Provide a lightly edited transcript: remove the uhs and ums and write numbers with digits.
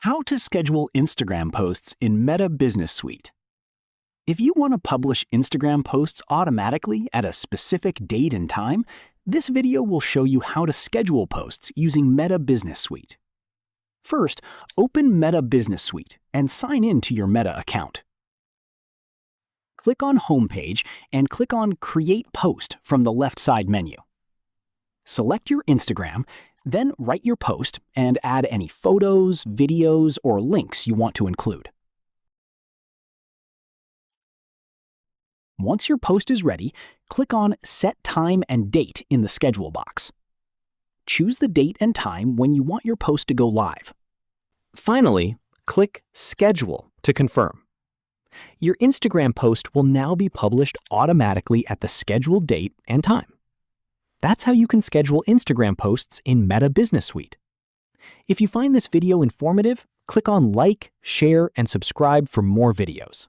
How to schedule Instagram posts in Meta Business Suite. If you want to publish Instagram posts automatically at a specific date and time, this video will show you how to schedule posts using Meta Business Suite. First, open Meta Business Suite and sign in to your Meta account. Click on Homepage and click on Create Post from the left side menu. Select your Instagram, then write your post and add any photos, videos, or links you want to include. Once your post is ready, click on Set Time and Date in the Schedule box. Choose the date and time when you want your post to go live. Finally, click Schedule to confirm. Your Instagram post will now be published automatically at the scheduled date and time. That's how you can schedule Instagram posts in Meta Business Suite. If you find this video informative, click on like, share, and subscribe for more videos.